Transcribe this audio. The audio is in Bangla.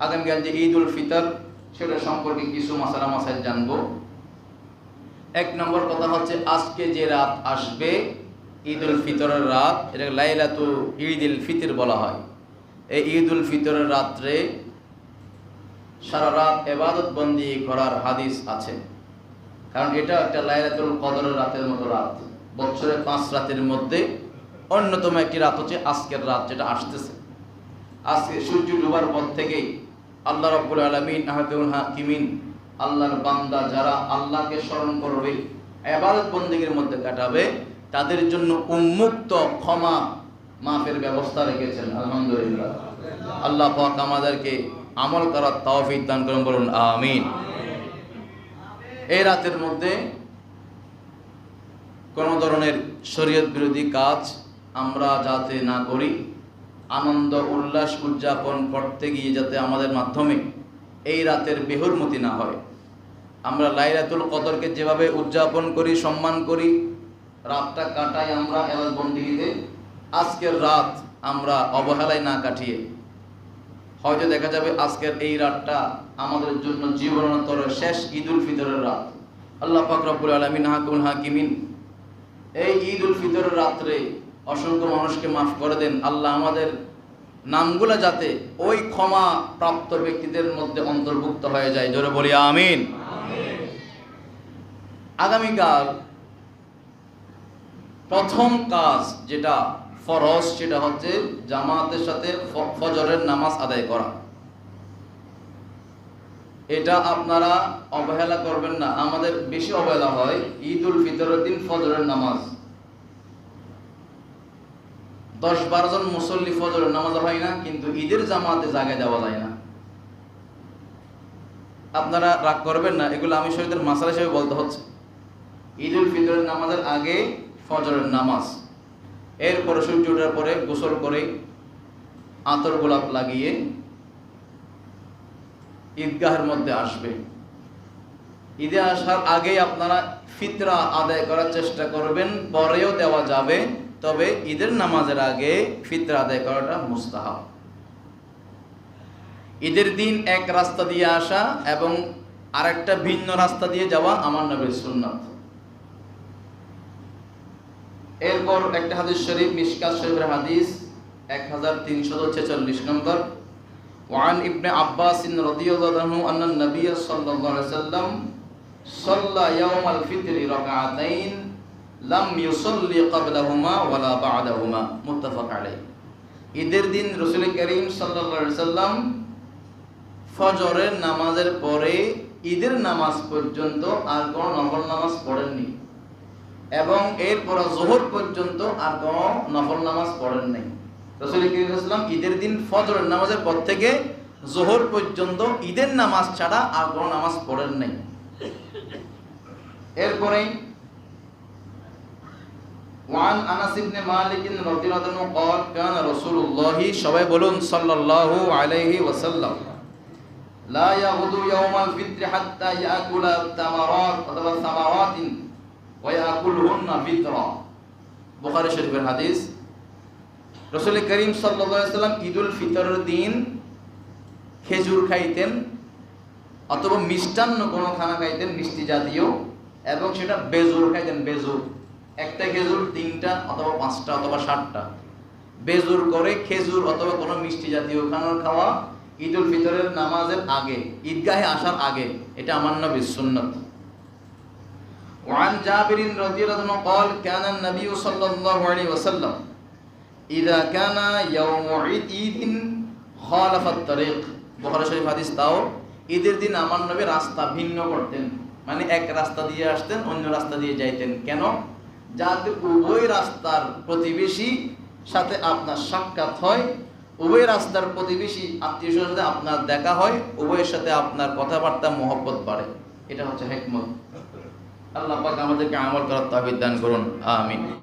আগামীকাল যে ঈদ উল ফিতর, সেটা সম্পর্কে কিছু মাসালা মাসাইল জানবো। 1 নম্বর কথা হচ্ছে, আজকে যে রাত আসবে ঈদ উল ফিতরের রাত, এটা লাইলাতুল ঈদুল ফিতর বলা হয়। এই ঈদ উল ফিতরের রাত্রে সারা রাত ইবাদত বন্দি করার হাদিস আছে, কারণ এটা একটা লাইলাতুল কদরের রাতের মতো রাত। বছরে 5 রাতের মধ্যে অন্যতম একটি রাত হচ্ছে আজকের রাত, যেটা আসতেছে। আজকে সূর্য ডুবার পর থেকেই আল্লাহ রাব্বুল আলামিন আহকামুল হাকিমিন, আল্লাহর বান্দা যারা আল্লাহকে স্মরণ করবে, ইবাদত বন্দেগীর মধ্যে কাটাবে, তাদের জন্য উন্মুক্ত ক্ষমা মাফের ব্যবস্থা রেখেছেন। আলহামদুলিল্লাহ। আল্লাহ পাক আমাদেরকে আমল করার তৌফিক দান করুন, বলুন আমিন। এই রাতের মধ্যে কোনো ধরনের শরীয়ত বিরোধী কাজ আমরা যাতে না করি, আনন্দ উল্লাস উদযাপন করতে গিয়ে যাতে আমাদের মাধ্যমে এই রাতের বেহুরমতি না হয়। আমরা লাইলাতুল কদরকে যেভাবে উদযাপন করি, সম্মান করি, রাতটা কাটাই আমরা ইবাদত বন্দেগীতে, আজকের রাত আমরা অবহেলায় না কাটিয়ে হয়তো দেখা যাবে আজকের এই রাতটা আমাদের জন্য জীবনোত্তর শেষ ঈদ উল ফিতরের রাত। আল্লাহ পাক রব্বুল আলামিন আহকামুল হাকিমিন এই ঈদ উল ফিতরের রাত্রে অসংখ্য মানুষকে মাফ করে দেন। আল্লাহ আমাদের নামগুলো যাতে ওই ক্ষমা প্রাপ্ত ব্যক্তিদের মধ্যে অন্তর্ভুক্ত হয়ে যায়, জোরে বলি আমিন। আগামীকাল প্রথম কাজ যেটা ফরজ, সেটা হচ্ছে জামাতের সাথে ফজরের নামাজ আদায় করা। এটা আপনারা অবহেলা করবেন না। আমাদের বেশি অবহেলা হয় ঈদ উল ফিতরের দিন ফজরের নামাজ। 10-12 জন মুসল্লি ফজরের নামাজ হয় না, কিন্তু ঈদের জামাতে জায়গায় দেওয়া যায় না। আপনারা রাগ করবেন না, এগুলো আমি শরীয়তের মাসালা হিসেবে বলতে হচ্ছে। ঈদ উল ফিতরের নামাজের আগে ফজরের নামাজ, এরপরে সূর্য ওঠার পরে গোসল করে আতর গোলাপ লাগিয়ে ঈদগাহের মধ্যে আসবে। ঈদে আসার আগেই আপনারা ফিতরা আদায় করার চেষ্টা করবেন, পরেও দেওয়া যাবে, তবে ঈদের নামাজের আগে ফিতরা আদায় করাটা মুস্তাহাব। ঈদের দিন এক রাস্তা দিয়ে আসা এবং আরেকটা ভিন্ন রাস্তা দিয়ে যাওয়া আমার নবীর সুন্নাত। এরপর একটা হাদিস শরীফ, মিশকাত শরীফের হাদিস 1346 নম্বর। ওয়ান ইবনে আব্বাস রাদিয়াল্লাহু আনহু আন্না নবী সাল্লাল্লাহু আলাইহি ওয়াসাল্লাম সাল্লা ইয়াউমাল ফিতরি রাকাতাইন লাম ইউসাল্লি ক্বাবলাহুমা ওয়ালা বা'দাহুমা, মুত্তাফাক আলাইহি। ঈদের দিন রাসূল করিম সাল্লাল্লাহু আলাইহি ওয়াসাল্লাম ফজরের নামাজের পরে ঈদের নামাজ পর্যন্ত আর কোনো নফল নামাজ পড়েননি, এবং এরপর যোহর পর্যন্ত আর কোনো নফল নামাজ পড়েন নাই। রাসূল করিম সাল্লাল্লাহু আলাইহি ওয়াসাল্লাম ঈদের দিন ফজরের নামাজের পর থেকে যোহর পর্যন্ত ঈদের নামাজ ছাড়া আর কোনো নামাজ পড়েন নাই। এরপরে ওয়ান আনাস ইবনে মালিক রাদিয়াল্লাহু আনহু قال كان رسول الله সবাই বলুন সাল্লাল্লাহু আলাইহি ওয়াসাল্লাম لا يغدو يوم الفطر حتى يأكل التمرات অথবা সামারাতিন ওয়ায়াকুলহুন্না ফিতরা, বুখারী শরীফের হাদিস। রাসূল করিম সাল্লাল্লাহু আলাইহি ওয়াসাল্লাম ঈদুল ফিতরের দিন খেজুর খাইতেন অথবা মিষ্টান্ন কোনো খানা খাইতেন, মিষ্টি জাতীয়, এবং সেটা বেজুর খাইতেন। বেজুর, একটা খেজুর 3টা অথবা 5টা অথবা 7টা বেজুর করে খেজুর অথবা কোনো মিষ্টি জাতীয় খানা খাওয়া ঈদুল ফিতরের নামাজের আগে, ঈদগাহে আসার আগে, এটা আমার নবীর সুন্নাত। وعن جابر رضي الله عنه قال كان النبي صلى الله عليه وسلم إذا كان يوم عيد خالف الطريق, বুখারী শরীফ হাদিস। তাও ঈদের দিন আমার নবী রাস্তা ভিন্ন করতেন, মানে এক রাস্তা দিয়ে আসতেন, অন্য রাস্তা দিয়ে যাইতেন। কেন? যাতে উভয় রাস্তার প্রতিবেশী সাথে আপনার সাক্ষাৎ হয়, উভয় রাস্তার প্রতিবেশী আত্মীয়স্বজনের সাথে আপনার দেখা হয়, উভয়ের সাথে আপনার কথাবার্তা মহব্বত বাড়ে। এটা হচ্ছে হিকমত। আল্লাহ পাক আমাদেরকে আমল করার তৌফিক দান করুন, আমিন।